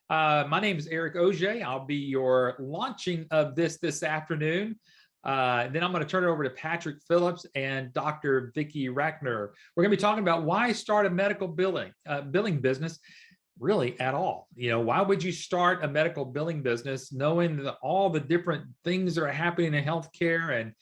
My name is Eric Auger. I'll be your launching of this afternoon. Then I'm going to turn it over to Patrick Phillips and Dr. Vicki Rackner. We're going to be talking about why start a medical billing business really at all. Why would you start a medical billing business knowing that all the different things that are happening in healthcare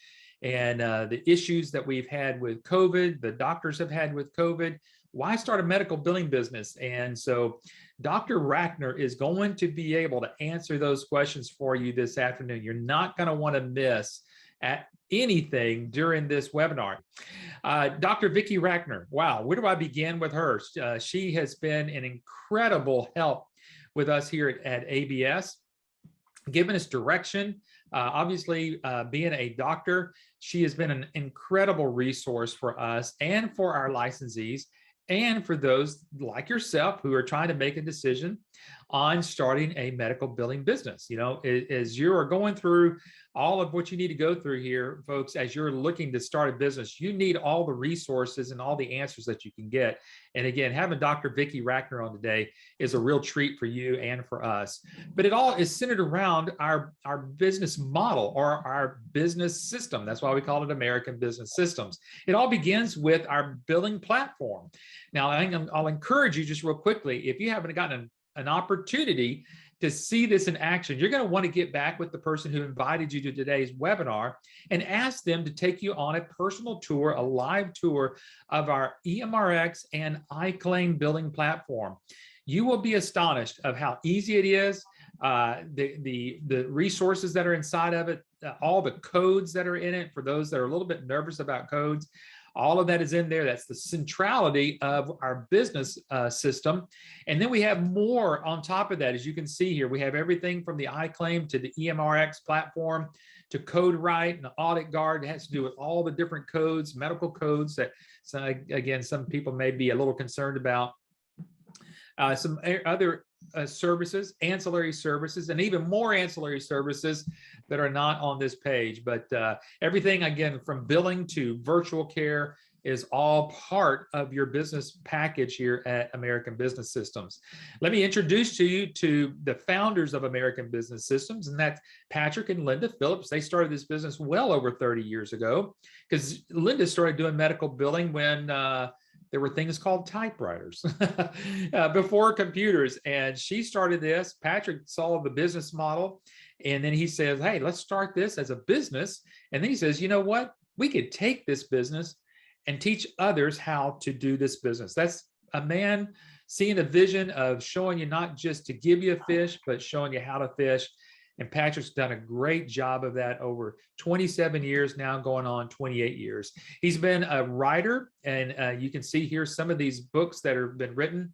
and the issues that we've had with COVID, the doctors have had with COVID? Why start a medical billing business? And so Dr. Rackner is going to be able to answer those questions for you this afternoon. You're not going to want to miss at anything during this webinar. Dr. Vicki Rackner, wow, where do I begin with her? She has been an incredible help with us here at ABS, giving us direction. Obviously, being a doctor, she has been an incredible resource for us and for our licensees, and for those like yourself who are trying to make a decision on starting a medical billing business. As you are going through all of what you need to go through here, folks, as you're looking to start a business, you need all the resources and all the answers that you can get. And again, having Dr. Vicki Rackner on today is a real treat for you and for us. But it all is centered around our business model, or our business system. That's why we call it American Business Systems. It all begins with our billing platform. Now, I'll encourage you just real quickly, if you haven't gotten an opportunity to see this in action, you're going to want to get back with the person who invited you to today's webinar and ask them to take you on a personal tour, a live tour of our EMRX and iClaim billing platform. You will be astonished of how easy it is, the resources that are inside of it, all the codes that are in it for those that are a little bit nervous about codes. All of that is in there. That's the centrality of our business system. And then we have more on top of that. As you can see here, we have everything from the iClaim to the EMRX platform to CodeWrite and the Audit Guard. It has to do with all the different codes, medical codes that, again, some people may be a little concerned about. Some other services, ancillary services, and even more ancillary services that are not on this page. But everything, again, from billing to virtual care is all part of your business package here at American Business Systems. Let me introduce to you to the founders of American Business Systems, and that's Patrick and Linda Phillips. They started this business well over 30 years ago, because Linda started doing medical billing when there were things called typewriters before computers. And she started this. Patrick saw the business model, and then he says, hey, let's start this as a business. And then he says, you know what? We could take this business and teach others how to do this business. That's a man seeing a vision of showing you not just to give you a fish, but showing you how to fish. And Patrick's done a great job of that over 27 years now, going on 28 years. He's been a writer, and you can see here some of these books that have been written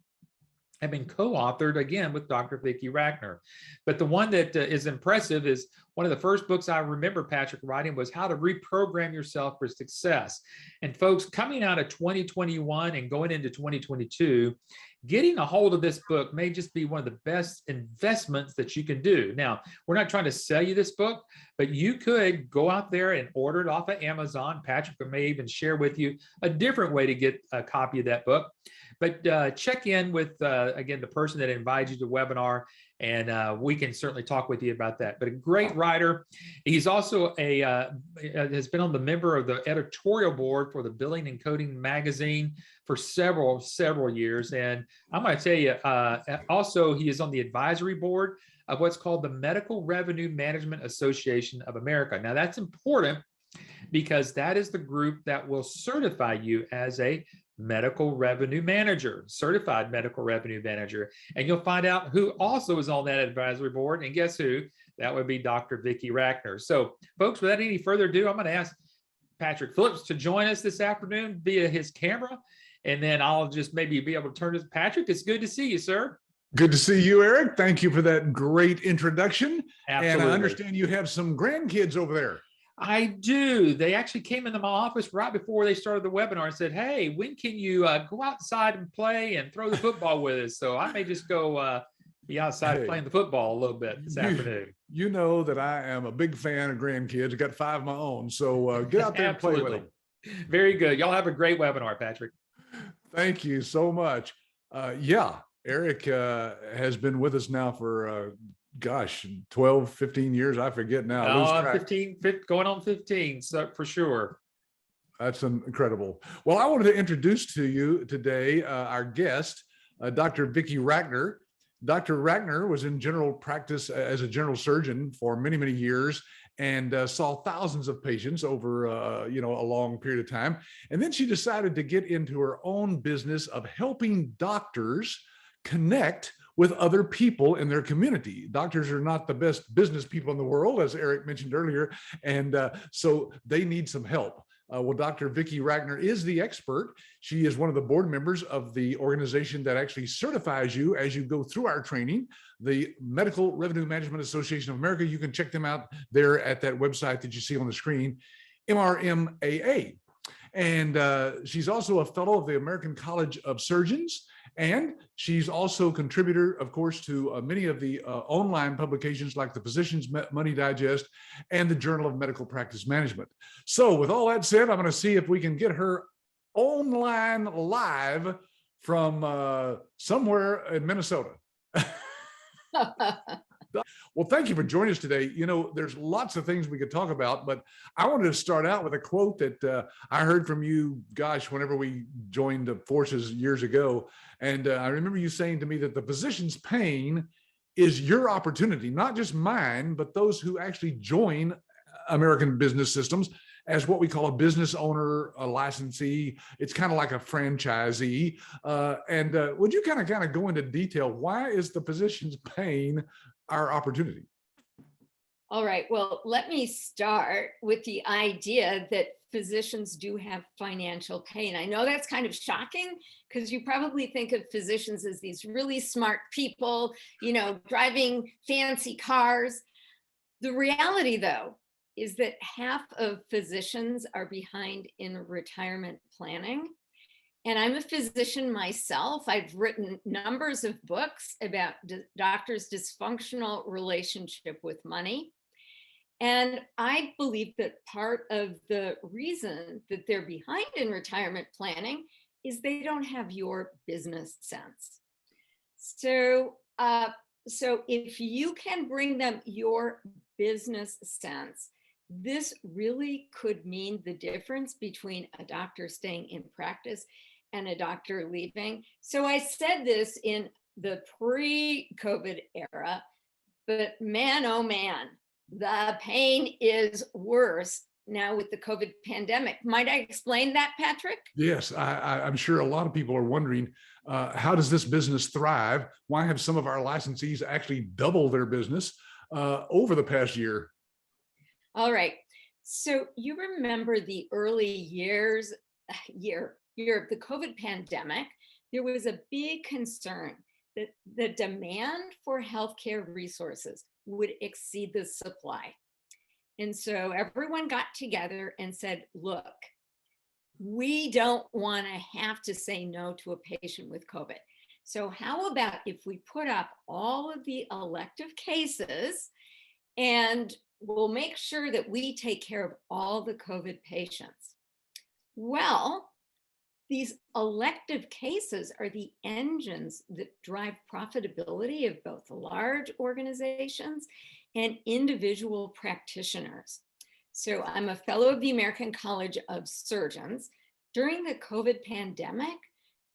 have been co-authored, again, with Dr. Vicki Rackner. But the one that is impressive is one of the first books I remember Patrick writing was How to Reprogram Yourself for Success. And folks, coming out of 2021 and going into 2022, getting a hold of this book may just be one of the best investments that you can do. Now, we're not trying to sell you this book, but you could go out there and order it off of Amazon. Patrick may even share with you a different way to get a copy of that book. But check in with, again, the person that invited you to the webinar, and we can certainly talk with you about that. But a great writer. He's also has been on the member of the editorial board for the Billing and Coding magazine for several years. And I'm going to tell you, also, he is on the advisory board of what's called the Medical Revenue Management Association of America. Now, that's important because that is the group that will certify you as a medical revenue manager, certified medical revenue manager. And you'll find out who also is on that advisory board. And guess who? That would be Dr. Vicki Rackner. So, folks, without any further ado, I'm going to ask Patrick Phillips to join us this afternoon via his camera. And then I'll just maybe be able to turn to Patrick. It's good to see you, sir. Good to see you, Eric. Thank you for that great introduction. Absolutely. And I understand you have some grandkids over there. I do. They actually came into my office right before they started the webinar and said, hey, when can you go outside and play and throw the football with us? So I may just go be outside playing the football a little bit this afternoon. You know that I am a big fan of grandkids. I got 5 of my own. So get out there and play with them. Very good. Y'all have a great webinar, Patrick. Thank you so much. Yeah, Eric has been with us now for, gosh, 12, 15 years. I forget now. I lose track. 15, going on 15, so for sure. That's incredible. Well, I wanted to introduce to you today our guest, Dr. Vicki Rackner. Dr. Rackner was in general practice as a general surgeon for many, many years and saw thousands of patients over a long period of time. And then she decided to get into her own business of helping doctors connect with other people in their community. Doctors are not the best business people in the world, as Eric mentioned earlier, and so they need some help. Well, Dr. Vicki Rackner is the expert. She is one of the board members of the organization that actually certifies you as you go through our training, the Medical Revenue Management Association of America. You can check them out there at that website that you see on the screen, MRMAA. And she's also a fellow of the American College of Surgeons. And she's also a contributor, of course, to many of the online publications like the Physicians Money Digest and the Journal of Medical Practice Management. So with all that said, I'm going to see if we can get her online live from somewhere in Minnesota. Well, thank you for joining us today. You know, there's lots of things we could talk about, but I wanted to start out with a quote that I heard from you, gosh, whenever we joined the forces years ago. And I remember you saying to me that the physician's pain is your opportunity, not just mine, but those who actually join American business systems as what we call a business owner, a licensee. It's kind of like a franchisee. Would you kind of go into detail? Why is the physician's pain our opportunity? All right. Well, let me start with the idea that physicians do have financial pain. I know that's kind of shocking because you probably think of physicians as these really smart people, you know, driving fancy cars. The reality, though, is that half of physicians are behind in retirement planning. And I'm a physician myself. I've written numbers of books about doctors' dysfunctional relationship with money. And I believe that part of the reason that they're behind in retirement planning is they don't have your business sense. So if you can bring them your business sense, this really could mean the difference between a doctor staying in practice and a doctor leaving. So I said this in the pre-COVID era, but man, oh man, the pain is worse now with the COVID pandemic. Might I explain that, Patrick? Yes, I'm sure a lot of people are wondering, how does this business thrive? Why have some of our licensees actually doubled their business over the past year? All right. So you remember the early year of the COVID pandemic, there was a big concern that the demand for healthcare resources would exceed the supply. And so everyone got together and said, look, we don't want to have to say no to a patient with COVID. So how about if we put up all of the elective cases and we'll make sure that we take care of all the COVID patients? Well, these elective cases are the engines that drive profitability of both large organizations and individual practitioners. So I'm a fellow of the American College of Surgeons. During the COVID pandemic,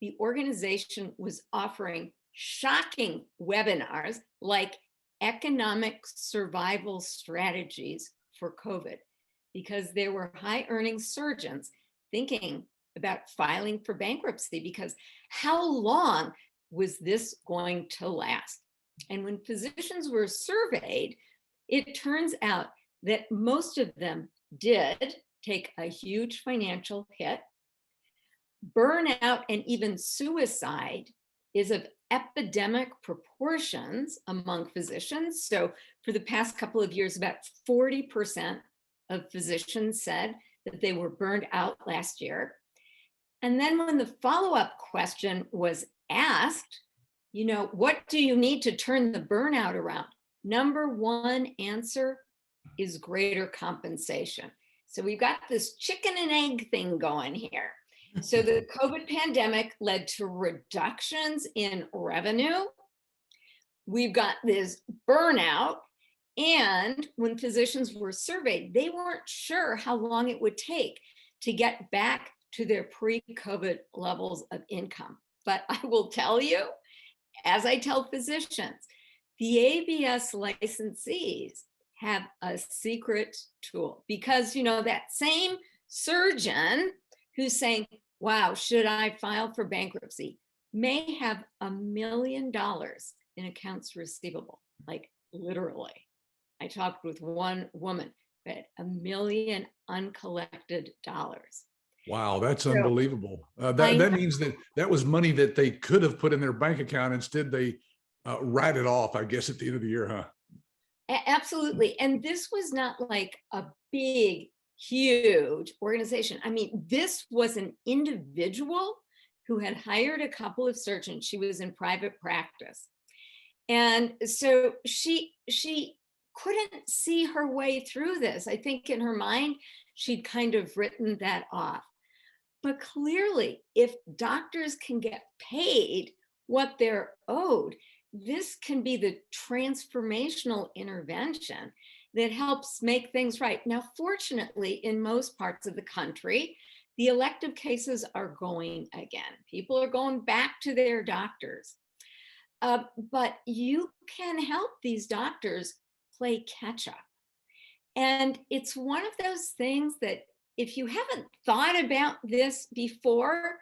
the organization was offering shocking webinars like economic survival strategies for COVID, because there were high earning surgeons thinking about filing for bankruptcy because how long was this going to last? And when physicians were surveyed, it turns out that most of them did take a huge financial hit. Burnout and even suicide is of epidemic proportions among physicians. So for the past couple of years, about 40% of physicians said that they were burned out last year. And then when the follow-up question was asked, you know, what do you need to turn the burnout around? Number one answer is greater compensation. So we've got this chicken and egg thing going here. So the COVID pandemic led to reductions in revenue. We've got this burnout. And when physicians were surveyed, they weren't sure how long it would take to get back to their pre-COVID levels of income. But I will tell you, as I tell physicians, the ABS licensees have a secret tool, because that same surgeon who's saying, wow, should I file for bankruptcy, may have $1 million in accounts receivable, like literally. I talked with one woman who had $1 million uncollected dollars. Wow, that's So, unbelievable. That means that was money that they could have put in their bank account. Instead, they write it off, I guess, at the end of the year, huh? Absolutely. And this was not like a big, huge organization. I mean, this was an individual who had hired a couple of surgeons. She was in private practice. And so she couldn't see her way through this. I think in her mind, she'd kind of written that off. But clearly, if doctors can get paid what they're owed, this can be the transformational intervention that helps make things right. Now, fortunately, in most parts of the country, the elective cases are going again. People are going back to their doctors. But you can help these doctors play catch up. And it's one of those things that if you haven't thought about this before,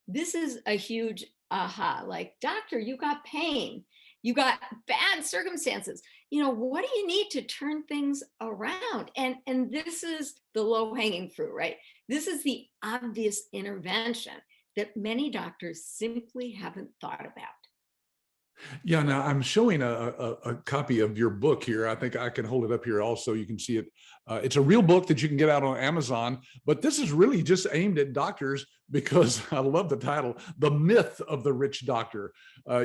this is a huge aha. Like, doctor, you got pain, you got bad circumstances. What do you need to turn things around? And this is the low-hanging fruit, right? This is the obvious intervention that many doctors simply haven't thought about. Yeah, now I'm showing a copy of your book here. I think I can hold it up here also. You can see it. It's a real book that you can get out on Amazon, but this is really just aimed at doctors because I love the title, The Myth of the Rich Doctor.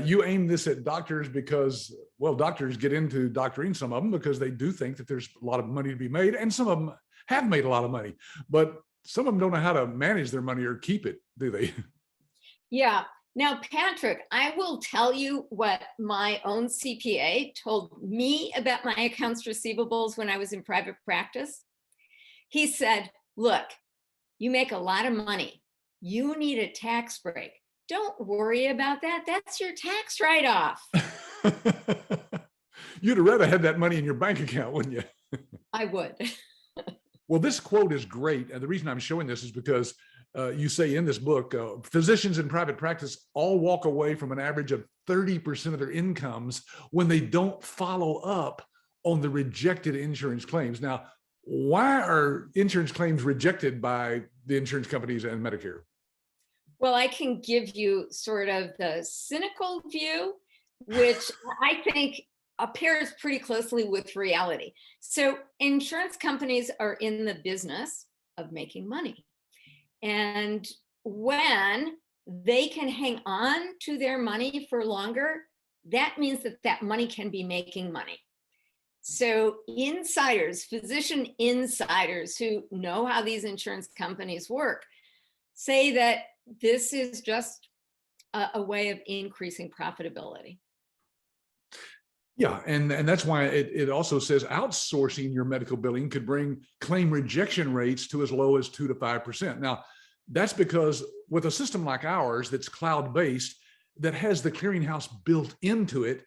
You aim this at doctors because, well, doctors get into doctoring, some of them, because they do think that there's a lot of money to be made, and some of them have made a lot of money, but some of them don't know how to manage their money or keep it, do they? Yeah. Now, Patrick, I will tell you what my own CPA told me about my accounts receivables when I was in private practice. He said, look, you make a lot of money. You need a tax break. Don't worry about that. That's your tax write-off. You'd have rather had that money in your bank account, wouldn't you? I would. Well, this quote is great. And the reason I'm showing this is because you say in this book, physicians in private practice all walk away from an average of 30% of their incomes when they don't follow up on the rejected insurance claims. Now, why are insurance claims rejected by the insurance companies and Medicare? Well, I can give you sort of the cynical view, which I think appears pretty closely with reality. So insurance companies are in the business of making money. And when they can hang on to their money for longer, that means that that money can be making money. So insiders, physician insiders who know how these insurance companies work, say that this is just a way of increasing profitability. Yeah, and that's why it also says outsourcing your medical billing could bring claim rejection rates to as low as 2 to 5%. Now, that's because with a system like ours that's cloud-based, that has the clearinghouse built into it,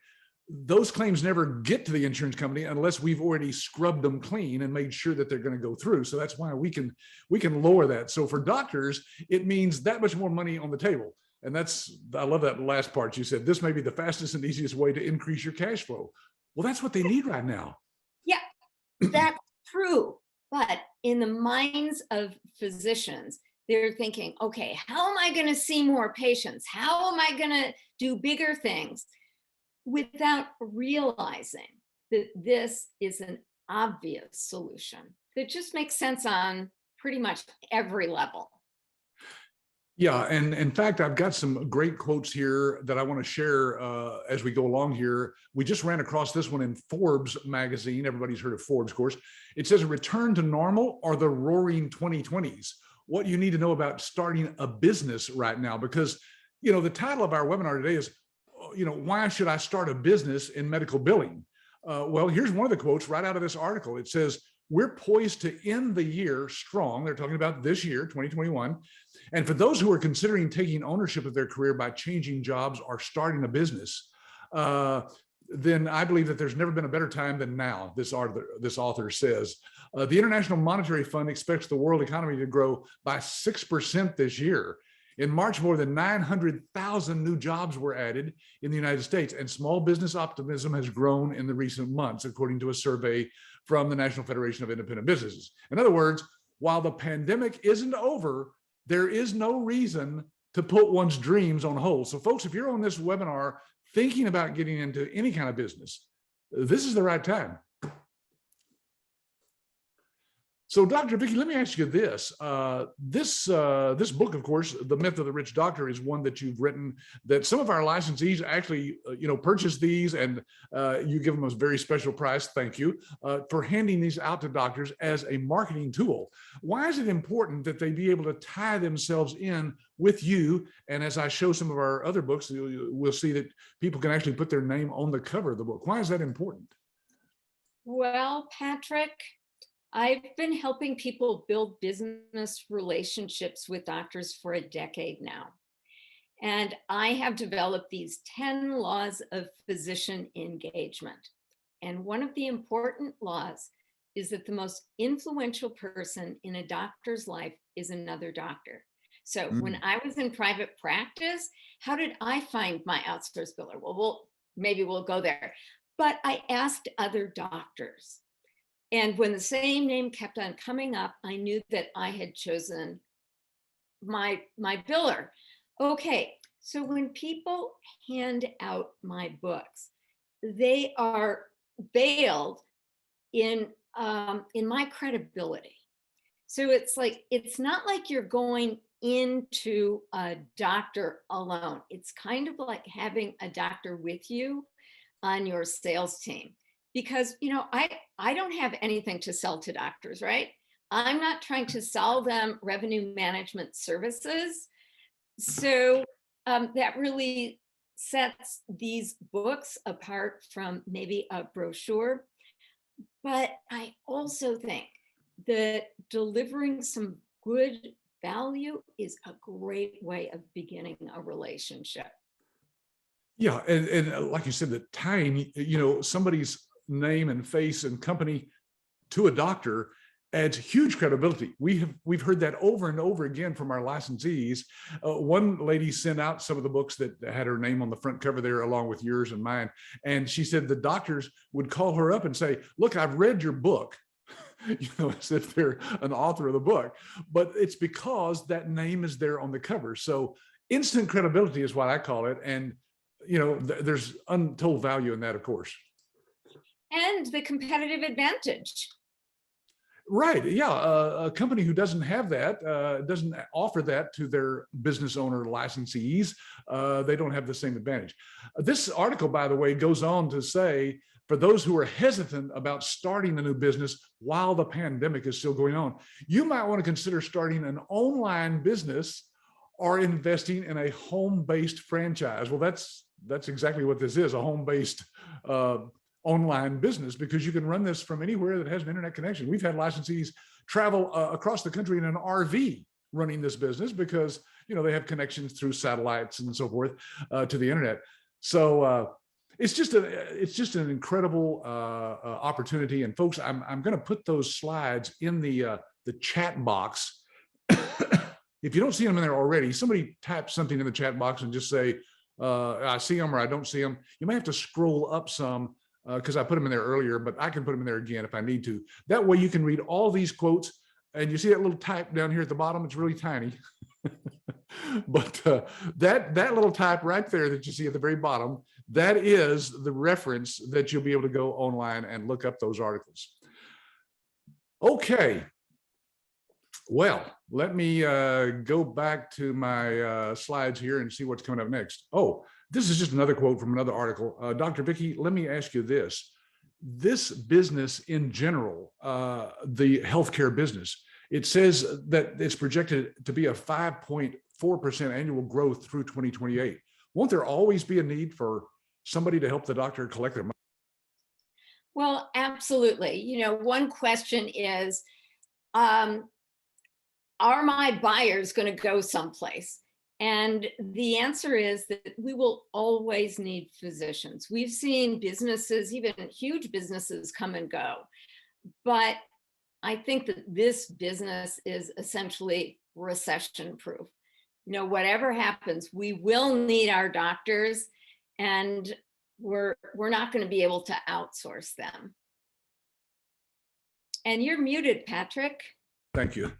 those claims never get to the insurance company unless we've already scrubbed them clean and made sure that they're going to go through. So that's why we can lower that. So for doctors, it means that much more money on the table. And I love that last part. You said, this may be the fastest and easiest way to increase your cash flow. Well, that's what they need right now. Yeah, that's true. But in the minds of physicians, they're thinking, okay, how am I going to see more patients? How am I going to do bigger things? Without realizing that this is an obvious solution that just makes sense on pretty much every level. Yeah, and in fact, I've got some great quotes here that I want to share as we go along here. We just ran across this one in Forbes magazine. Everybody's heard of Forbes, of course. It says, a return to normal are the roaring 2020s. what you need to know about starting a business right now, because, the title of our webinar today is, why should I start a business in medical billing? Well, here's one of the quotes right out of this article. It says, we're poised to end the year strong. They're talking about this year, 2021. And for those who are considering taking ownership of their career by changing jobs or starting a business, then I believe that there's never been a better time than now, this author says. The International Monetary Fund expects the world economy to grow by 6% this year. In March, more than 900,000 new jobs were added in the United States, and small business optimism has grown in the recent months, according to a survey from the National Federation of Independent Businesses. In other words, while the pandemic isn't over, there is no reason to put one's dreams on hold. So folks, if you're on this webinar thinking about getting into any kind of business, this is the right time. So, Dr. Vicki, let me ask you this. This book, of course, The Myth of the Rich Doctor, is one that you've written that some of our licensees actually, purchase these, and you give them a very special price, thank you, for handing these out to doctors as a marketing tool. Why is it important that they be able to tie themselves in with you? And as I show some of our other books, we'll see that people can actually put their name on the cover of the book. Why is that important? Well, Patrick, I've been helping people build business relationships with doctors for a decade now. And I have developed these 10 laws of physician engagement. And one of the important laws is that the most influential person in a doctor's life is another doctor. So when I was in private practice, how did I find my outsourced biller? Well, maybe we'll go there. But I asked other doctors. And when the same name kept on coming up, I knew that I had chosen my biller. Okay, so when people hand out my books, they are veiled in my credibility. So it's not like you're going into a doctor alone. It's kind of like having a doctor with you on your sales team. Because, I don't have anything to sell to doctors, right? I'm not trying to sell them revenue management services. So that really sets these books apart from maybe a brochure. But I also think that delivering some good value is a great way of beginning a relationship. Yeah, and like you said, the tying, somebody's name and face and company to a doctor adds huge credibility. We've heard that over and over again from our licensees. One lady sent out some of the books that had her name on the front cover there, along with yours and mine. And she said the doctors would call her up and say, "Look, I've read your book," as if they're an author of the book. But it's because that name is there on the cover. So instant credibility is what I call it. And there's untold value in that, of course. And the competitive advantage. Right. Yeah. A company who doesn't have that, doesn't offer that to their business owner licensees, they don't have the same advantage. This article, by the way, goes on to say, for those who are hesitant about starting a new business while the pandemic is still going on, you might want to consider starting an online business or investing in a home-based franchise. Well, that's exactly what this is, a home-based online business, because you can run this from anywhere that has an internet connection. We've had licensees travel across the country in an RV running this business because they have connections through satellites and so forth to the internet. So it's just an incredible opportunity. And folks, I'm going to put those slides in the chat box. If you don't see them in there already, somebody type something in the chat box and just say, I see them or I don't see them. You may have to scroll up some because I put them in there earlier, but I can put them in there again if I need to. That way you can read all these quotes, and you see that little type down here at the bottom, it's really tiny. But that little type right there that you see at the very bottom, that is the reference that you'll be able to go online and look up those articles. Okay. Well, let me go back to my slides here and see what's coming up next. Oh, this is just another quote from another article. Dr. Vicki, let me ask you this. This business in general, the healthcare business, it says that it's projected to be a 5.4% annual growth through 2028. Won't there always be a need for somebody to help the doctor collect their money? Well, absolutely. You know, one question is, are my buyers going to go someplace? And the answer is that we will always need physicians. We've seen businesses, even huge businesses, come and go. But I think that this business is essentially recession proof. You know, whatever happens, we will need our doctors, and we're not going to be able to outsource them. And you're muted, Patrick. Thank you.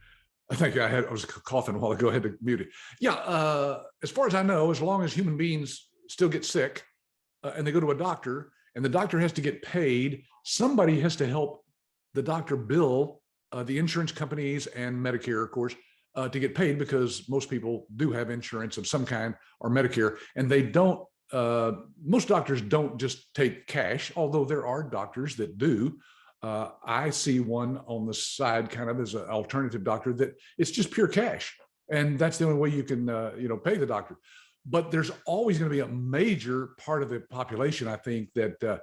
Thank you. I was coughing a while ago. I had to mute it. Yeah. As far as I know, as long as human beings still get sick and they go to a doctor and the doctor has to get paid, somebody has to help the doctor bill the insurance companies and Medicare, of course, to get paid, because most people do have insurance of some kind or Medicare, and they don't, most doctors don't just take cash, although there are doctors that do. I see one on the side kind of as an alternative doctor that it's just pure cash. And that's the only way you can, pay the doctor. But there's always going to be a major part of the population, I think, that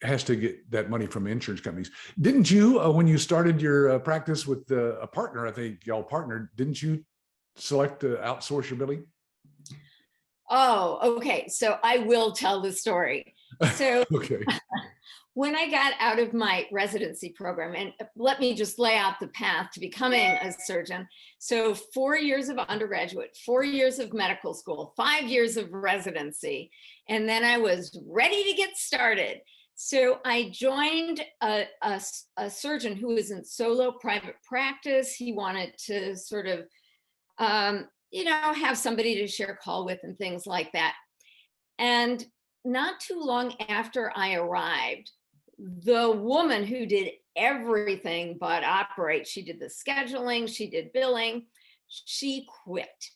has to get that money from insurance companies. Didn't you, when you started your practice with a partner, I think y'all partnered, didn't you select to outsource your billing? Oh, okay. So I will tell the story. So Okay. when I got out of my residency program, and let me just lay out the path to becoming a surgeon. So 4 years of undergraduate, 4 years of medical school, 5 years of residency, and then I was ready to get started. So I joined a surgeon who was in solo private practice. He wanted to sort of, have somebody to share call with and things like that. And not too long after I arrived, the woman who did everything but operate, she did the scheduling, she did billing, she quit.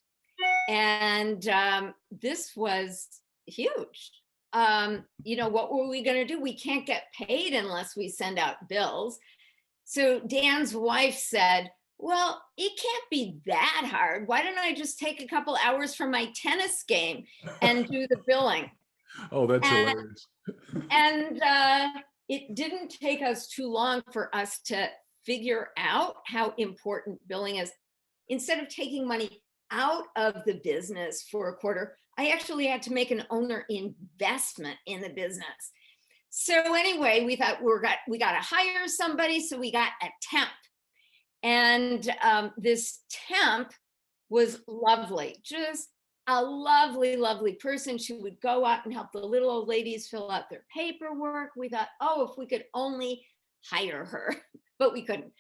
And this was huge. What were we going to do? We can't get paid unless we send out bills. So Dan's wife said, well, it can't be that hard. Why don't I just take a couple hours from my tennis game and do the billing? Oh, that's hilarious. And it didn't take us too long for us to figure out how important billing is. Instead of taking money out of the business for a quarter, I actually had to make an owner investment in the business. So anyway, we thought we got to hire somebody. So we got a temp. And this temp was lovely, just a lovely, lovely person. She would go out and help the little old ladies fill out their paperwork. We thought, oh, if we could only hire her, but we couldn't.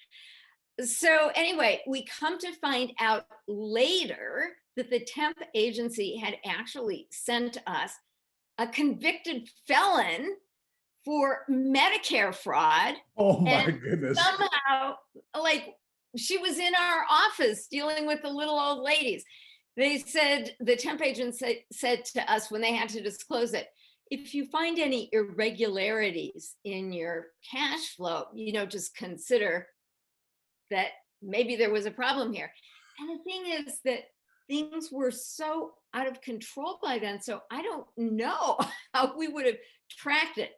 So anyway, we come to find out later that the temp agency had actually sent us a convicted felon for Medicare fraud. Oh my goodness. Somehow, she was in our office dealing with the little old ladies. They said, the temp agent said to us when they had to disclose it, if you find any irregularities in your cash flow, just consider that maybe there was a problem here. And the thing is that things were so out of control by then. So I don't know how we would have tracked it.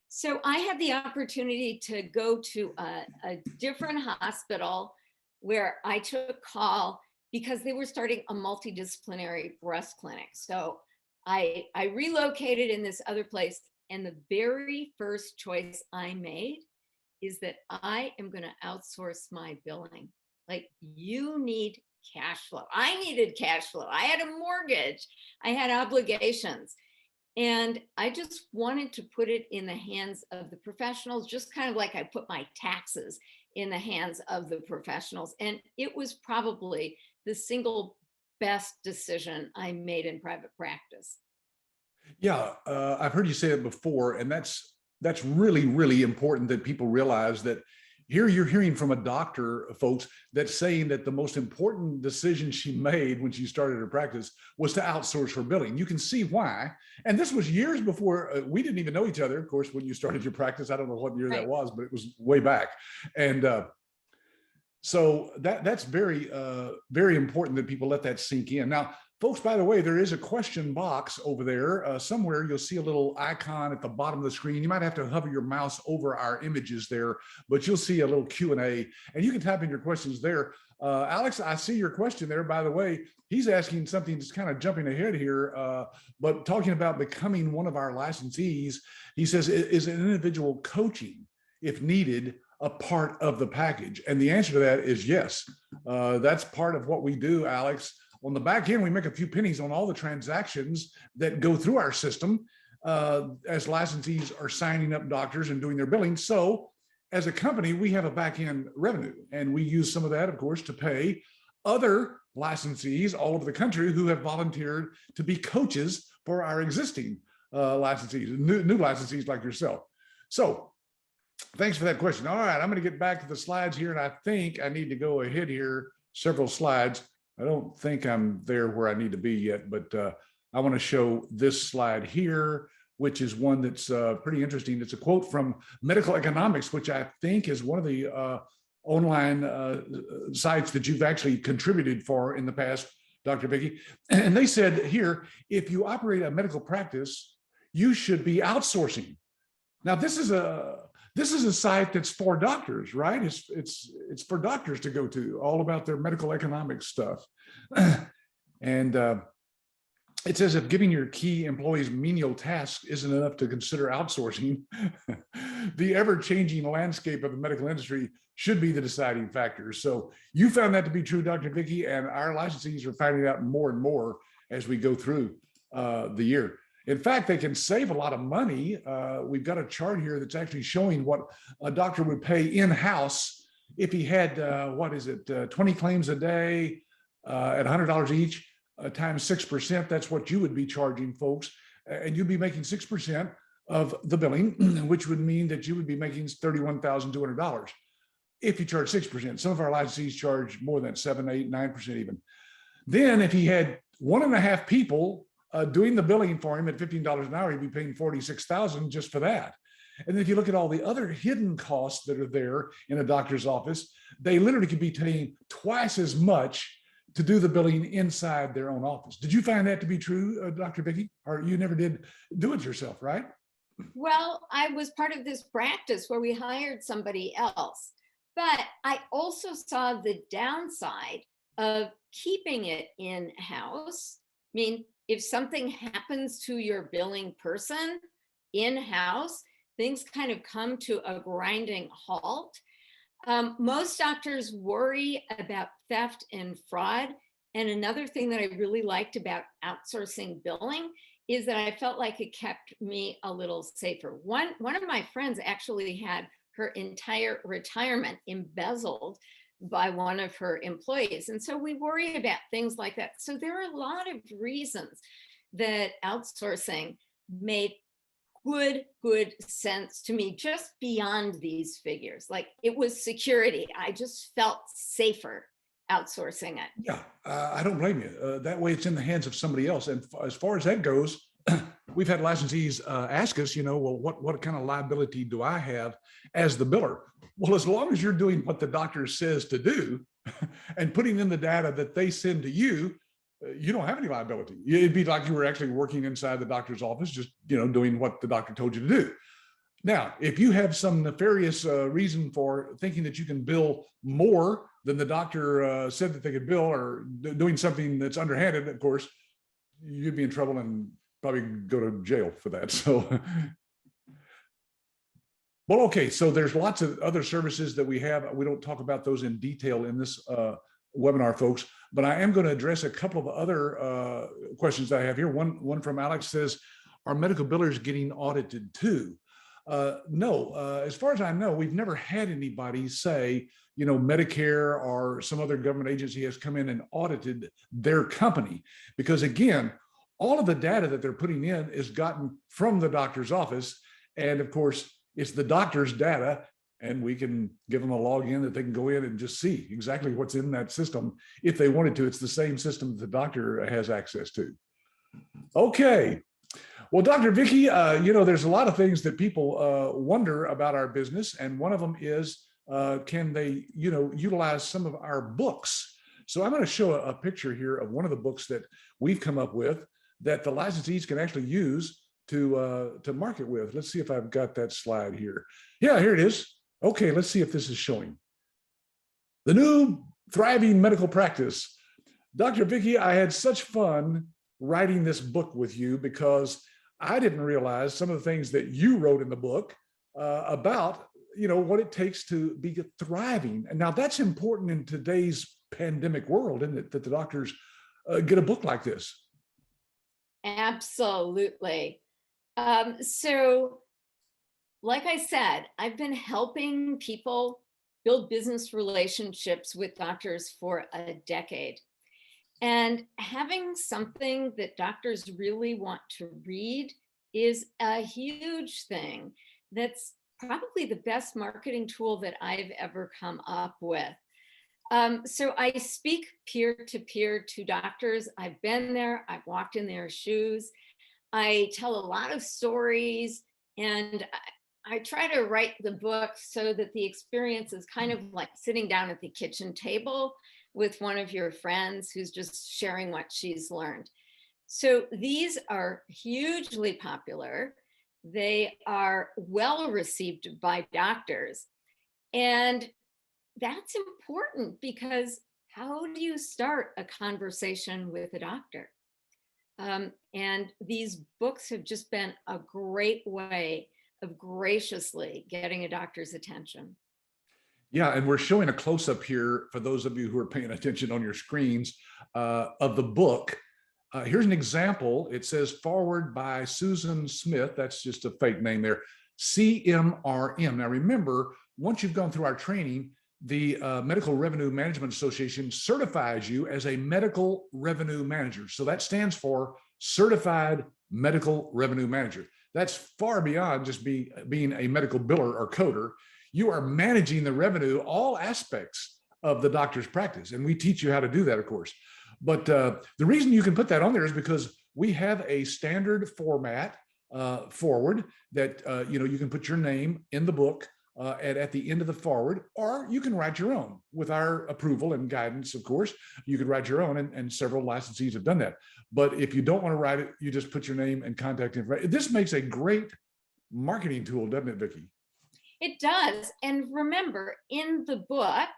So I had the opportunity to go to a different hospital where I took call because they were starting a multidisciplinary breast clinic. So I relocated in this other place, and the very first choice I made is that I am going to outsource my billing. Like, you need cash flow. I needed cash flow. I had a mortgage. I had obligations. And I just wanted to put it in the hands of the professionals, just kind of like I put my taxes in the hands of the professionals. And it was probably the single best decision I made in private practice. Yeah, I've heard you say it before, and that's really, really important that people realize that. Here you're hearing from a doctor, folks, that's saying that the most important decision she made when she started her practice was to outsource her billing. You can see why. And this was years before we didn't even know each other. Of course, when you started your practice, I don't know what year that was, but it was way back. And So that's very, very important that people let that sink in. Now, folks, by the way, there is a question box over there. Somewhere you'll see a little icon at the bottom of the screen. You might have to hover your mouse over our images there, but you'll see a little Q&A, and you can type in your questions there. Alex, I see your question there. By the way, he's asking something that's kind of jumping ahead here, but talking about becoming one of our licensees. He says, is an individual coaching, if needed, a part of the package? And the answer to that is yes. That's part of what we do, Alex. On the back end, we make a few pennies on all the transactions that go through our system as licensees are signing up doctors and doing their billing. So as a company, we have a back end revenue, and we use some of that, of course, to pay other licensees all over the country who have volunteered to be coaches for our existing licensees, new licensees like yourself. So thanks for that question. All right, I'm going to get back to the slides here, and I think I need to go ahead here several slides. I don't think I'm there where I need to be yet, but I want to show this slide here, which is one that's pretty interesting. It's a quote from Medical Economics, which I think is one of the online sites that you've actually contributed for in the past, Dr. Vicki. And they said here, if you operate a medical practice, you should be outsourcing. Now, this is a site that's for doctors, right? It's for doctors to go to, all about their medical economics stuff. And it says, if giving your key employees menial tasks isn't enough to consider outsourcing, the ever-changing landscape of the medical industry should be the deciding factor. So you found that to be true, Dr. Vicki, and our licensees are finding out more and more as we go through the year. In fact, they can save a lot of money. We've got a chart here that's actually showing what a doctor would pay in-house if he had, 20 claims a day at $100 each times 6%. That's what you would be charging folks. And you'd be making 6% of the billing, which would mean that you would be making $31,200 if you charge 6%. Some of our licensees charge more than 7, 8, 9% even. Then if he had 1.5 people doing the billing for him at $15 an hour, he'd be paying $46,000 just for that. And then if you look at all the other hidden costs that are there in a doctor's office, they literally could be paying twice as much to do the billing inside their own office. Did you find that to be true, Dr. Vicki? Or you never did do it yourself, right? Well, I was part of this practice where we hired somebody else, but I also saw the downside of keeping it in-house. I mean, if something happens to your billing person in-house, things kind of come to a grinding halt. Most doctors worry about theft and fraud. And another thing that I really liked about outsourcing billing is that I felt like it kept me a little safer. One of my friends actually had her entire retirement embezzled by one of her employees. And so we worry about things like that. So there are a lot of reasons that outsourcing made good sense to me, just beyond these figures. Like, it was security. I just felt safer outsourcing it. Yeah, I don't blame you. That way it's in the hands of somebody else. And as far as that goes, we've had licensees ask us, well, what kind of liability do I have as the biller? Well, as long as you're doing what the doctor says to do and putting in the data that they send to you, you don't have any liability. It'd be like you were actually working inside the doctor's office, just doing what the doctor told you to do. Now, if you have some nefarious reason for thinking that you can bill more than the doctor said that they could bill, or doing something that's underhanded, of course, you'd be in trouble and probably go to jail for that. So, well, okay. So there's lots of other services that we have. We don't talk about those in detail in this webinar, folks, but I am going to address a couple of other questions that I have here. One from Alex says, are medical billers getting audited too? No, as far as I know, we've never had anybody say, Medicare or some other government agency has come in and audited their company, because again, all of the data that they're putting in is gotten from the doctor's office. And of course, it's the doctor's data, and we can give them a login that they can go in and just see exactly what's in that system if they wanted to. It's the same system that the doctor has access to. Okay. Well, Dr. Vicki, there's a lot of things that people wonder about our business, and one of them is can they, utilize some of our books? So I'm going to show a picture here of one of the books that we've come up with that the licensees can actually use to market with. Let's see if I've got that slide here. Yeah, here it is. Okay, let's see if this is showing. The New Thriving Medical Practice. Dr. Vicki, I had such fun writing this book with you because I didn't realize some of the things that you wrote in the book about, what it takes to be thriving. And now that's important in today's pandemic world, isn't it, that the doctors get a book like this? Absolutely. So, like I said, I've been helping people build business relationships with doctors for a decade. And having something that doctors really want to read is a huge thing. That's probably the best marketing tool that I've ever come up with. So I speak peer-to-peer to doctors. I've been there, I've walked in their shoes. I tell a lot of stories, and I try to write the book so that the experience is kind of like sitting down at the kitchen table with one of your friends who's just sharing what she's learned. So these are hugely popular. They are well received by doctors. And that's important because how do you start a conversation with a doctor? And these books have just been a great way of graciously getting a doctor's attention. Yeah, and we're showing a close-up here for those of you who are paying attention on your screens of the book. Here's an example. It says forward by Susan Smith. That's just a fake name there. CMRM. Now remember, once you've gone through our training, the Medical Revenue Management Association certifies you as a medical revenue manager. So that stands for Certified Medical Revenue Manager. That's far beyond just being a medical biller or coder. You are managing the revenue, all aspects of the doctor's practice. And we teach you how to do that, of course. But the reason you can put that on there is because we have a standard format forward that, you can put your name in the book at the end of the forward, or you can write your own with our approval and guidance, of course. You could write your own, and several licensees have done that. But if you don't want to write it, you just put your name and contact information. This makes a great marketing tool, doesn't it, Vicki? It does. And remember, in the book,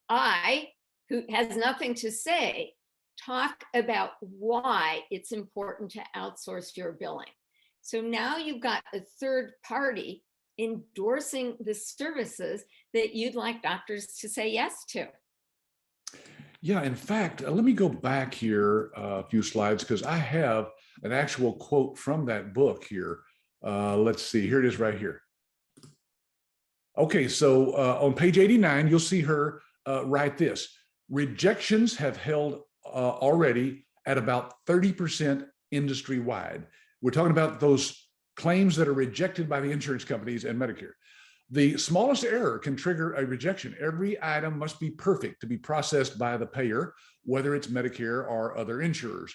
I, who has nothing to say, talk about why it's important to outsource your billing. So now you've got a third party endorsing the services that you'd like doctors to say yes to. Yeah, in fact, let me go back here a few slides because I have an actual quote from that book here. Let's see, here it is right here. Okay, so on page 89, you'll see her write this. Rejections have held already at about 30% industry-wide. We're talking about those claims that are rejected by the insurance companies and Medicare. The smallest error can trigger a rejection. Every item must be perfect to be processed by the payer, whether it's Medicare or other insurers.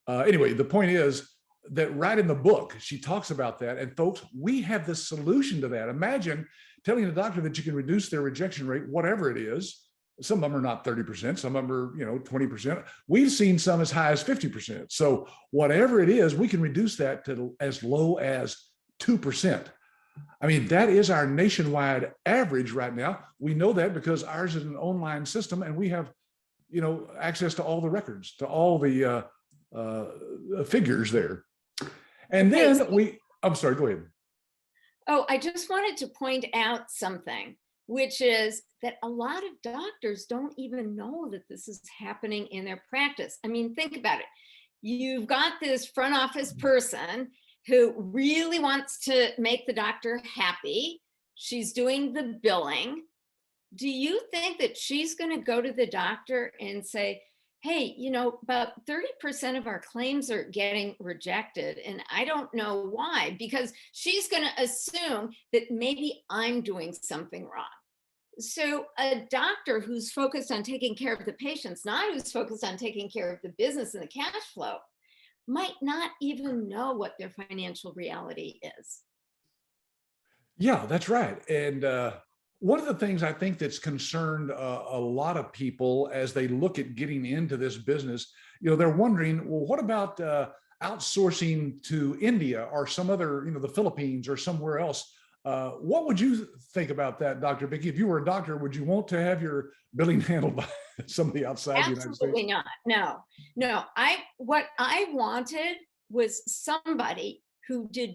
Anyway, the point is that right in the book, she talks about that. And folks, we have the solution to that. Imagine telling a doctor that you can reduce their rejection rate, whatever it is. Some of them are not 30%, some of them are 20%. We've seen some as high as 50%. So whatever it is, we can reduce that to as low as 2%. I mean, that is our nationwide average right now. We know that because ours is an online system and we have, access to all the records, to all the figures there. And then I'm sorry, go ahead. Oh, I just wanted to point out something, which is that a lot of doctors don't even know that this is happening in their practice. I mean, think about it. You've got this front office person who really wants to make the doctor happy. She's doing the billing. Do you think that she's going to go to the doctor and say, hey, about 30% of our claims are getting rejected, and I don't know why, because she's going to assume that maybe I'm doing something wrong. So a doctor who's focused on taking care of the patients, not who's focused on taking care of the business and the cash flow, might not even know what their financial reality is. Yeah, that's right. And One of the things I think that's concerned a lot of people as they look at getting into this business, they're wondering, well, what about outsourcing to India or some other, the Philippines or somewhere else? What would you think about that, Dr. Vicki? If you were a doctor, would you want to have your billing handled by somebody outside the United States? Absolutely not. No. What I wanted was somebody who did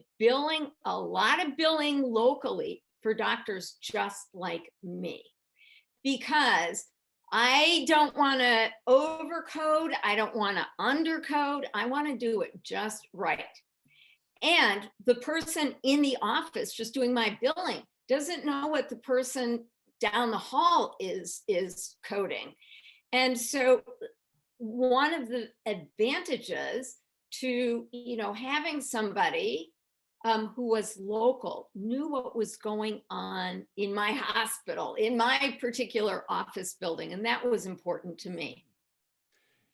a lot of billing locally for doctors just like me, because I don't want to overcode. I don't want to undercode. I want to do it just right. And the person in the office just doing my billing doesn't know what the person down the hall is coding. And so one of the advantages to having somebody who was local, knew what was going on in my hospital, in my particular office building, and that was important to me.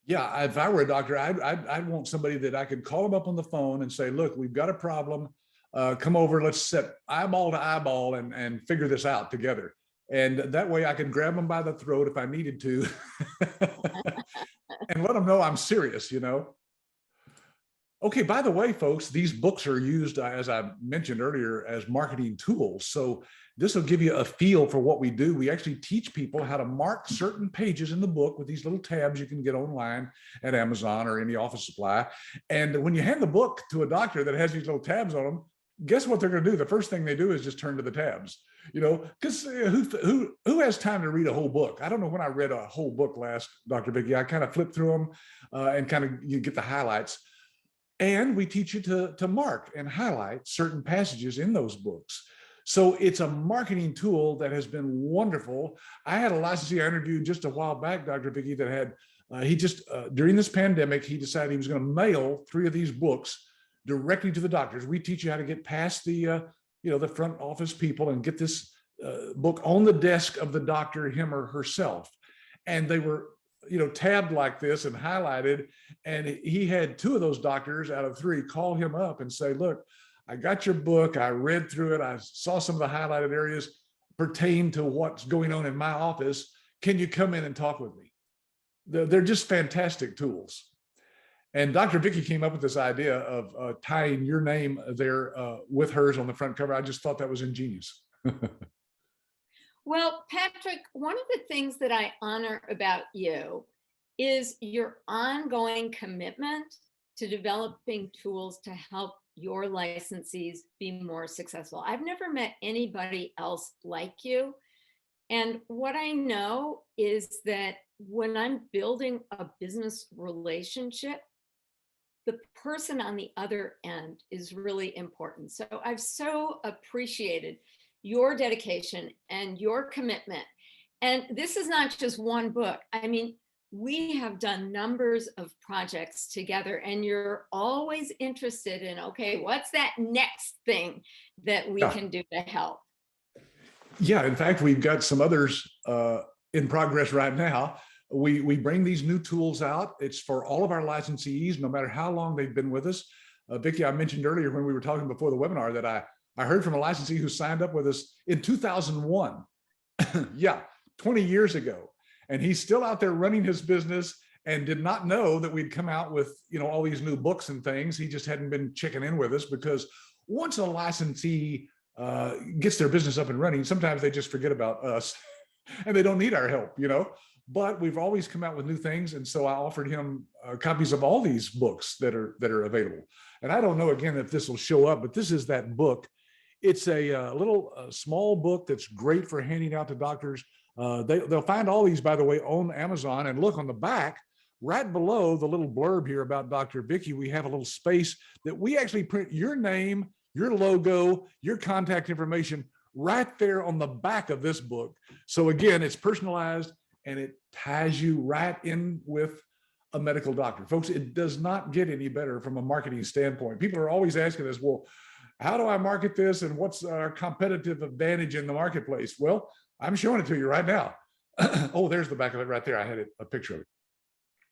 Yeah, if I were a doctor, I'd want somebody that I could call them up on the phone and say, look, we've got a problem. Come over, let's sit eyeball to eyeball and figure this out together. And that way I can grab them by the throat if I needed to and let them know I'm serious, Okay, by the way, folks, these books are used, as I mentioned earlier, as marketing tools. So this will give you a feel for what we do. We actually teach people how to mark certain pages in the book with these little tabs you can get online at Amazon or any office supply. And when you hand the book to a doctor that has these little tabs on them, guess what they're going to do? The first thing they do is just turn to the tabs, because who has time to read a whole book? I don't know when I read a whole book last, Dr. Vicki. I kind of flip through them and kind of you get the highlights. And we teach you to mark and highlight certain passages in those books. So it's a marketing tool that has been wonderful. I had a licensee I interviewed just a while back, Dr. Vicki, that had, during this pandemic, he decided he was going to mail 3 of these books directly to the doctors. We teach you how to get past the front office people and get this book on the desk of the doctor, him or herself. And they were tabbed like this and highlighted. And he had 2 of those doctors out of 3 call him up and say, look, I got your book. I read through it. I saw some of the highlighted areas pertain to what's going on in my office. Can you come in and talk with me? They're just fantastic tools. And Dr. Vicki came up with this idea of tying your name there with hers on the front cover. I just thought that was ingenious. Well, Patrick, one of the things that I honor about you is your ongoing commitment to developing tools to help your licensees be more successful. I've never met anybody else like you. And what I know is that when I'm building a business relationship, the person on the other end is really important. So I've so appreciated your dedication and your commitment. And this is not just one book. I mean, we have done numbers of projects together, and you're always interested in, okay, what's that next thing that we can do to help? Yeah, in fact, we've got some others in progress right now. We bring these new tools out. It's for all of our licensees, no matter how long they've been with us. Vicki, I mentioned earlier when we were talking before the webinar that I heard from a licensee who signed up with us in 2001. Yeah, 20 years ago. And he's still out there running his business and did not know that we'd come out with, all these new books and things. He just hadn't been checking in with us, because once a licensee gets their business up and running, sometimes they just forget about us and they don't need our help, but we've always come out with new things. And so I offered him copies of all these books that are available. And I don't know, again, if this will show up, but this is that book. It's a little small book that's great for handing out to doctors. They'll find all these, by the way, on Amazon. And look on the back, right below the little blurb here about Dr. Vicki, we have a little space that we actually print your name, your logo, your contact information right there on the back of this book. So again, it's personalized and it ties you right in with a medical doctor. Folks, it does not get any better from a marketing standpoint. People are always asking us, well, how do I market this? And what's our competitive advantage in the marketplace? Well, I'm showing it to you right now. Oh, there's the back of it right there. I had a picture of it.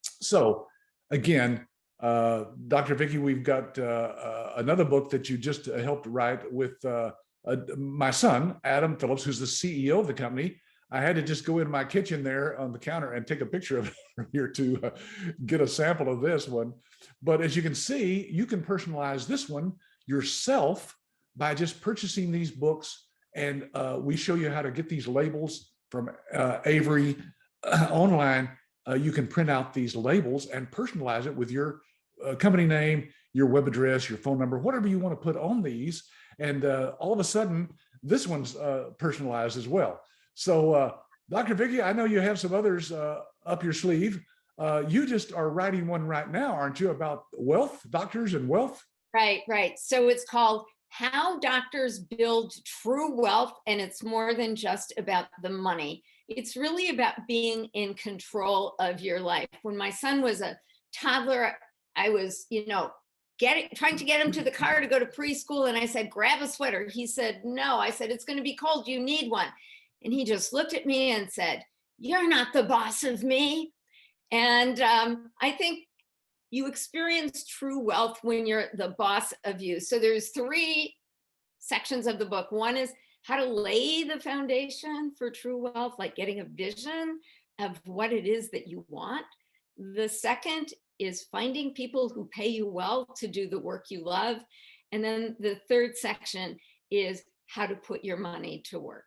So again, Dr. Vicki, we've got another book that you just helped write with my son, Adam Phillips, who's the CEO of the company, I had to just go in my kitchen there on the counter and take a picture of it here to get a sample of this one. But as you can see, you can personalize this one yourself by just purchasing these books. And we show you how to get these labels from Avery online. You can print out these labels and personalize it with your company name, your web address, your phone number, whatever you want to put on these. And all of a sudden, this one's personalized as well. So, Dr. Vicki, I know you have some others up your sleeve. You just are writing one right now, aren't you, about wealth, doctors and wealth? Right, right. So it's called How Doctors Build True Wealth, and it's more than just about the money. It's really about being in control of your life. When my son was a toddler, I was, trying to get him to the car to go to preschool, and I said, grab a sweater. He said, no. I said, it's going to be cold. You need one. And he just looked at me and said, you're not the boss of me. And I think you experience true wealth when you're the boss of you. So there's 3 sections of the book. One is how to lay the foundation for true wealth, like getting a vision of what it is that you want. The second is finding people who pay you well to do the work you love. And then the third section is how to put your money to work.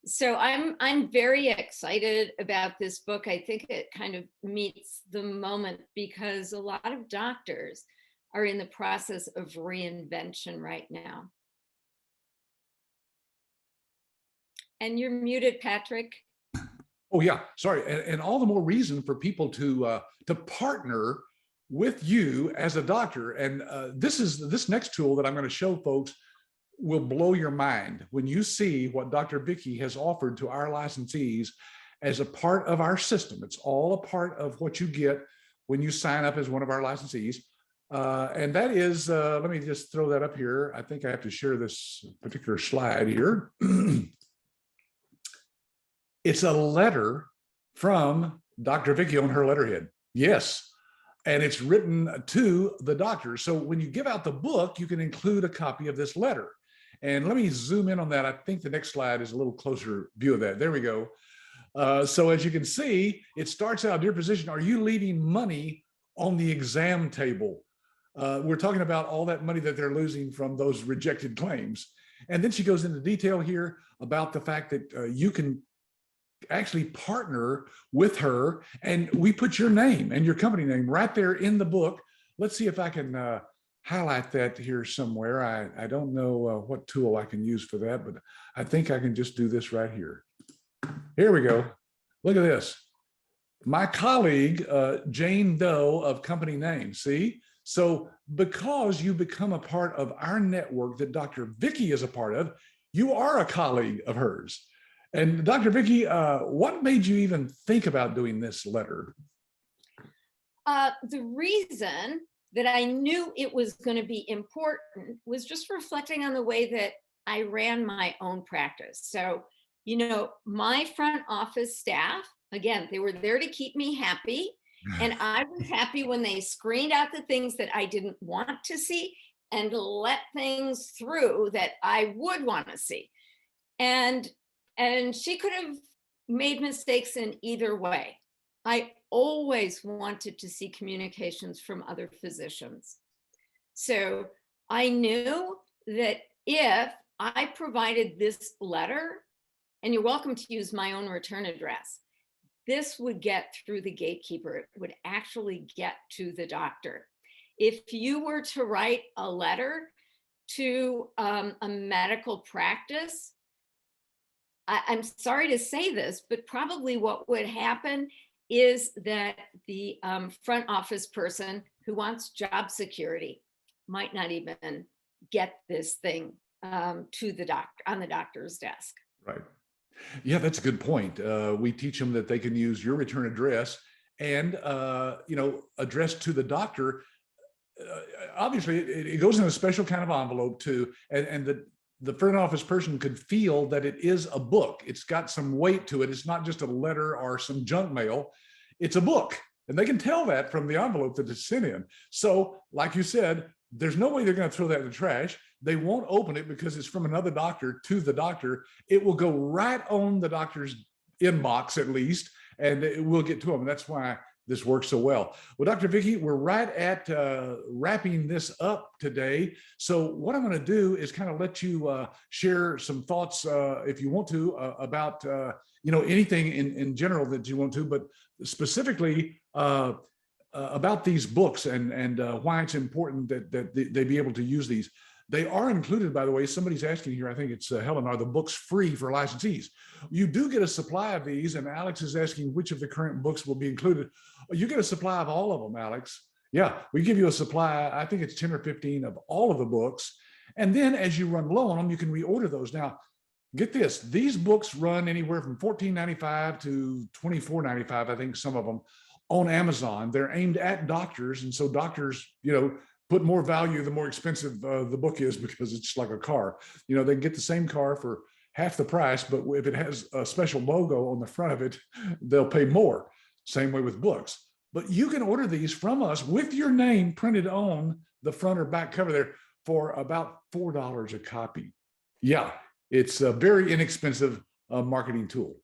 So I'm very excited about this book. I think it kind of meets the moment because a lot of doctors are in the process of reinvention right now. And you're muted, Patrick. Oh yeah, sorry. And all the more reason for people to partner with you as a doctor. And this next tool that I'm going to show folks will blow your mind when you see what Dr. Vicki has offered to our licensees as a part of our system. It's all a part of what you get when you sign up as one of our licensees. And that is, let me just throw that up here. I think I have to share this particular slide here. It's a letter from Dr. Vicki on her letterhead. Yes. And it's written to the doctor. So when you give out the book, you can include a copy of this letter. And let me zoom in on that. I think the next slide is a little closer view of that. There we go. So as you can see, it starts out, dear physician, are you leaving money on the exam table? We're talking about all that money that they're losing from those rejected claims. And then she goes into detail here about the fact that you can actually partner with her, and we put your name and your company name right there in the book. Let's see if I can highlight that here somewhere. I don't know what tool I can use for that, but I think I can just do this right here. Here we go. Look at this. My colleague, Jane Doe of company name, see? So because you become a part of our network that Dr. Vicki is a part of, you are a colleague of hers. And Dr. Vicki, what made you even think about doing this letter? The reason that I knew it was going to be important was just reflecting on the way that I ran my own practice. So, my front office staff, again, they were there to keep me happy. And I was happy when they screened out the things that I didn't want to see and let things through that I would want to see. And she could have made mistakes in either way. I always wanted to see communications from other physicians. So I knew that if I provided this letter, and you're welcome to use my own return address, this would get through the gatekeeper. It would actually get to the doctor. If you were to write a letter to a medical practice, I'm sorry to say this, but probably what would happen is that the front office person who wants job security might not even get this thing to the doctor on the doctor's desk. Right. Yeah, that's a good point. We teach them that they can use your return address and, address to the doctor. Obviously, it goes in a special kind of envelope too, and the front office person could feel that it is a book. It's got some weight to it. It's not just a letter or some junk mail. It's a book. And they can tell that from the envelope that it's sent in. So like you said, there's no way they're going to throw that in the trash. They won't open it because it's from another doctor to the doctor. It will go right on the doctor's inbox at least, and it will get to them. And that's why this works so well. Well, Dr. Vicki, we're right at wrapping this up today. So what I'm going to do is kind of let you share some thoughts, if you want to, about anything in general that you want to, but specifically about these books and why it's important that they be able to use these. They are included, by the way. Somebody's asking here, I think it's Helen, are the books free for licensees? You do get a supply of these, and Alex is asking which of the current books will be included. You get a supply of all of them, Alex. Yeah, we give you a supply, I think it's 10 or 15 of all of the books. And then as you run low on them, you can reorder those. Now, get this, these books run anywhere from $14.95 to $24.95, I think some of them, on Amazon. They're aimed at doctors. And so doctors, put more value the more expensive the book is, because it's just like a car. They can get the same car for half the price, but if it has a special logo on the front of it, they'll pay more. Same way with books. But you can order these from us with your name printed on the front or back cover there for about $4 a copy. Yeah, it's a very inexpensive marketing tool.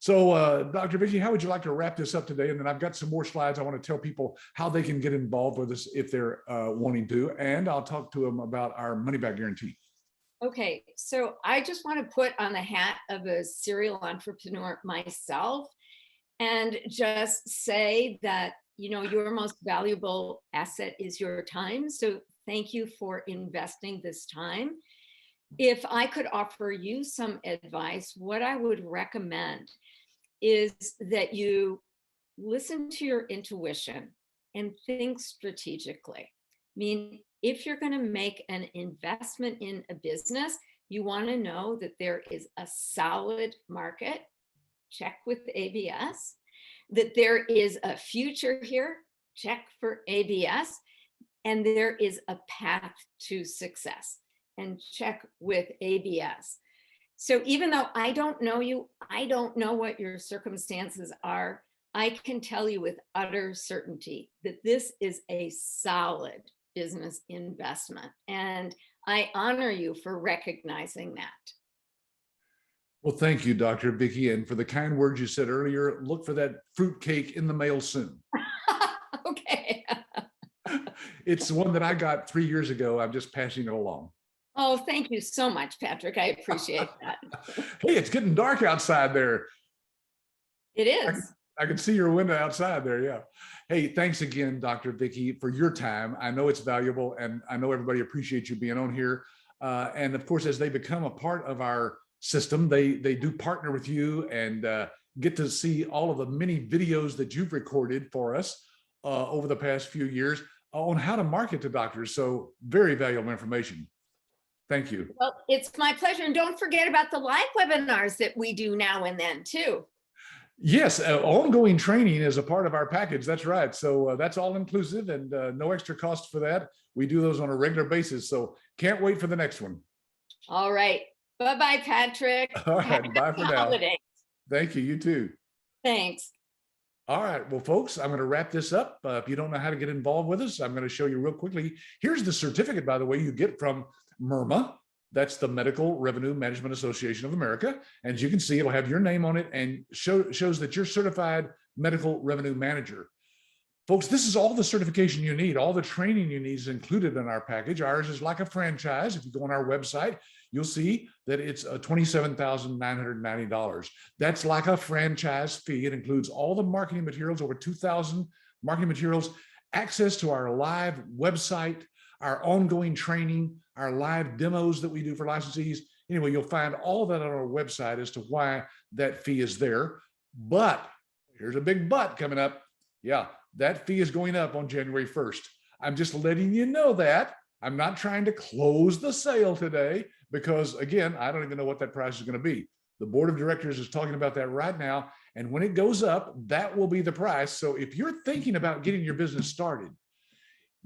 So, Dr. Vicki, how would you like to wrap this up today? And then I've got some more slides. I want to tell people how they can get involved with us if they're wanting to, and I'll talk to them about our money back guarantee. Okay, so I just want to put on the hat of a serial entrepreneur myself and just say that, your most valuable asset is your time. So thank you for investing this time. If I could offer you some advice, what I would recommend is that you listen to your intuition and think strategically. I mean, if you're going to make an investment in a business, you want to know that there is a solid market, check with ABS, that there is a future here, check for ABS, and there is a path to success, and check with ABS. So even though I don't know you, I don't know what your circumstances are, I can tell you with utter certainty that this is a solid business investment. And I honor you for recognizing that. Well, thank you, Dr. Vicki. And for the kind words you said earlier, look for that fruitcake in the mail soon. Okay. It's one that I got 3 years ago. I'm just passing it along. Oh, thank you so much, Patrick. I appreciate that. Hey, it's getting dark outside there. It is. I can see your window outside there. Yeah. Hey, thanks again, Dr. Vicki, for your time. I know it's valuable, and I know everybody appreciates you being on here. And of course, as they become a part of our system, they do partner with you and get to see all of the many videos that you've recorded for us over the past few years on how to market to doctors. So very valuable information. Thank you. Well, it's my pleasure. And don't forget about the live webinars that we do now and then too. Yes, ongoing training is a part of our package. That's right. So that's all inclusive and no extra cost for that. We do those on a regular basis. So can't wait for the next one. All right. Bye-bye, Patrick. All right. Bye for now. Holidays. Thank you. You too. Thanks. All right. Well, folks, I'm going to wrap this up. If you don't know how to get involved with us, I'm going to show you real quickly. Here's the certificate, by the way, you get from MRMA. That's the Medical Revenue Management Association of America. And as you can see, it'll have your name on it and shows that you're certified medical revenue manager. Folks, this is all the certification you need. All the training you need is included in our package. Ours is like a franchise. If you go on our website, you'll see that it's $27,990. That's like a franchise fee. It includes all the marketing materials, over 2,000 marketing materials, access to our live website, our ongoing training, our live demos that we do for licensees. Anyway, you'll find all that on our website as to why that fee is there. But here's a big but coming up. Yeah, that fee is going up on January 1st. I'm just letting you know that. I'm not trying to close the sale today because, again, I don't even know what that price is going to be. The board of directors is talking about that right now. And when it goes up, that will be the price. So if you're thinking about getting your business started,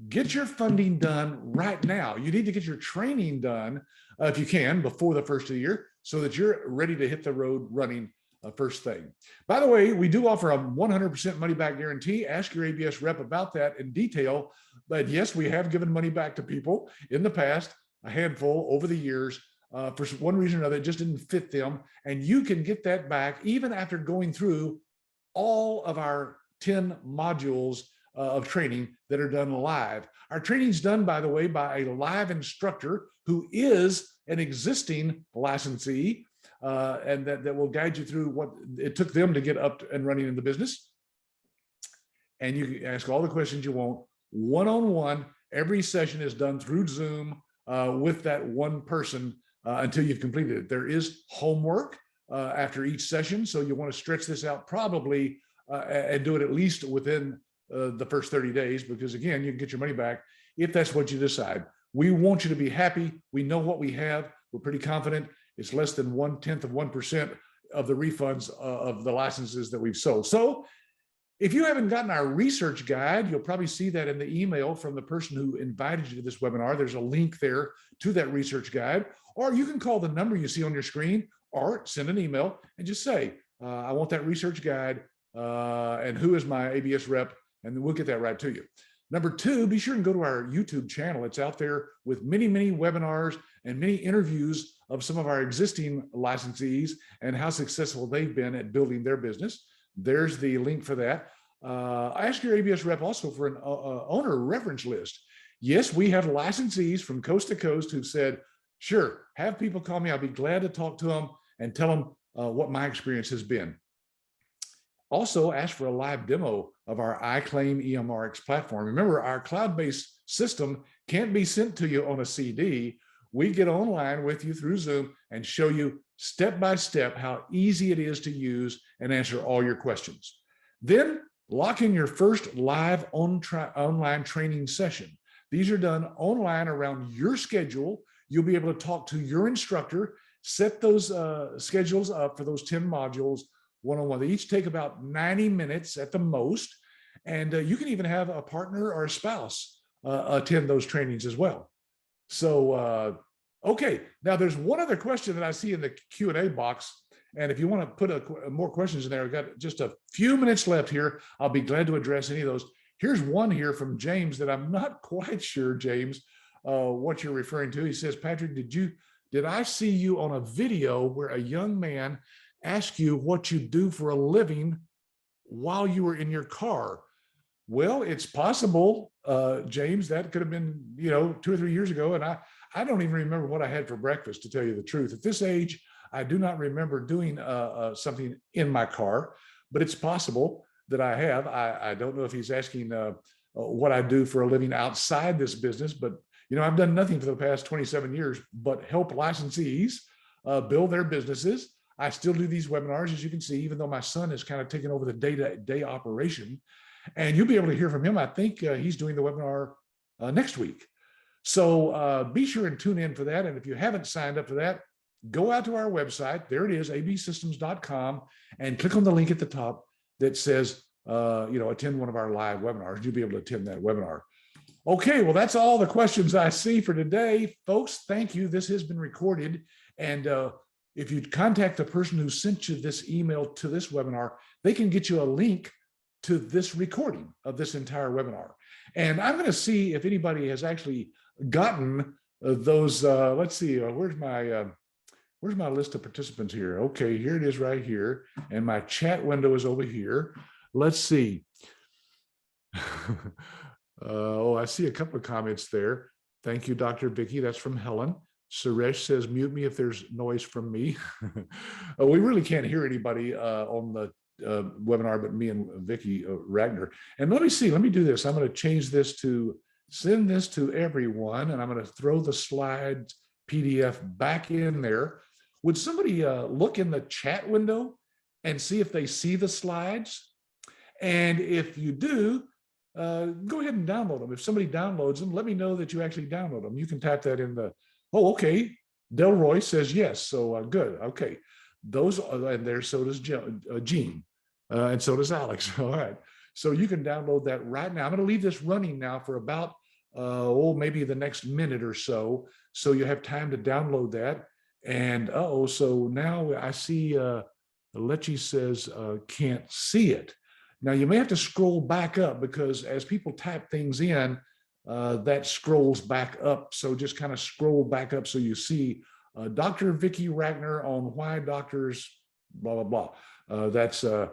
get your funding done right now. You need to get your training done, if you can, before the first of the year so that you're ready to hit the road running first thing. By the way, we do offer a 100% money back guarantee. Ask your ABS rep about that in detail. But yes, we have given money back to people in the past, a handful over the years. For one reason or another, it just didn't fit them. And you can get that back even after going through all of our 10 modules of training that are done live. Our training is done, by the way, by a live instructor who is an existing licensee, and that will guide you through what it took them to get up and running in the business. And you can ask all the questions you want one-on-one. Every session is done through Zoom with that one person until you've completed it. There is homework after each session, so you want to stretch this out probably and do it at least within the first 30 days, because again, you can get your money back if that's what you decide. We want you to be happy. We know what we have. We're pretty confident. It's less than 1/10 of 1% of the refunds of the licenses that we've sold. So if you haven't gotten our research guide, you'll probably see that in the email from the person who invited you to this webinar. There's a link there to that research guide, or you can call the number you see on your screen or send an email and just say, I want that research guide and who is my ABS rep, and we'll get that right to you. Number two, be sure and go to our YouTube channel. It's out there with many, many webinars and many interviews of some of our existing licensees and how successful they've been at building their business. There's the link for that. Ask your ABS rep also for an owner reference list. Yes, we have licensees from coast to coast who've said, sure, have people call me. I'll be glad to talk to them and tell them what my experience has been. Also, ask for a live demo of our iClaim EMRX platform. Remember, our cloud-based system can't be sent to you on a CD. We get online with you through Zoom and show you step by step how easy it is to use and answer all your questions. Then lock in your first live online training session. These are done online around your schedule. You'll be able to talk to your instructor, set those schedules up for those 10 modules one-on-one. They each take about 90 minutes at the most. And you can even have a partner or a spouse attend those trainings as well. So, okay, now there's one other question that I see in the Q&A box. And if you want to put more questions in there, I've got just a few minutes left here. I'll be glad to address any of those. Here's one here from James that I'm not quite sure, James, what you're referring to. He says, Patrick, did I see you on a video where a young man asked you what you do for a living while you were in your car? Well, it's possible, James, that could have been, 2 or 3 years ago. And I don't even remember what I had for breakfast, to tell you the truth. At this age, I do not remember doing something in my car, but it's possible that I have. I don't know if he's asking what I do for a living outside this business, but I've done nothing for the past 27 years but help licensees build their businesses. I still do these webinars, as you can see, even though my son has kind of taken over the day-to-day operation. And you'll be able to hear from him. I think he's doing the webinar next week. So be sure and tune in for that. And if you haven't signed up for that, go out to our website. There it is, absystems.com, and click on the link at the top that says, attend one of our live webinars. You'll be able to attend that webinar. Okay, well, that's all the questions I see for today. Folks, thank you. This has been recorded. And if you contact the person who sent you this email to this webinar, they can get you a link to this recording of this entire webinar. And I'm going to see if anybody has actually gotten those. Let's see, where's my list of participants here? Okay, here it is right here. And my chat window is over here. Let's see. I see a couple of comments there. Thank you, Dr. Vicki. That's from Helen. Suresh says, mute me if there's noise from me. We really can't hear anybody on the webinar but me and Vicki Rackner. And let me do this. I'm going to change this to send this to everyone, and I'm going to throw the slide PDF back in there. Would somebody look in the chat window and see if they see the slides? And if you do, go ahead and download them. If somebody downloads them, let me know that you actually download them. You can type that in the, okay. Delroy says yes. So good. Okay. Those are, and there, so does Gene, and so does Alex. All right. So you can download that right now. I'm going to leave this running now for about, maybe the next minute or so. So you have time to download that. And so now I see Lecce says can't see it. Now you may have to scroll back up because as people type things in, that scrolls back up. So just kind of scroll back up so you see Dr. Vicki Rackner on why doctors blah, blah, blah. That's a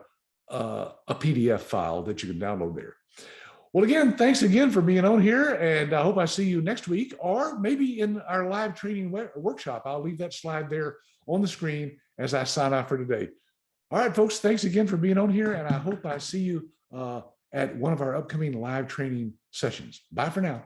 PDF file that you can download there. Well, again, thanks again for being on here, and I hope I see you next week or maybe in our live training workshop. I'll leave that slide there on the screen as I sign off for today. All right, folks, thanks again for being on here, and I hope I see you at one of our upcoming live training sessions. Bye for now.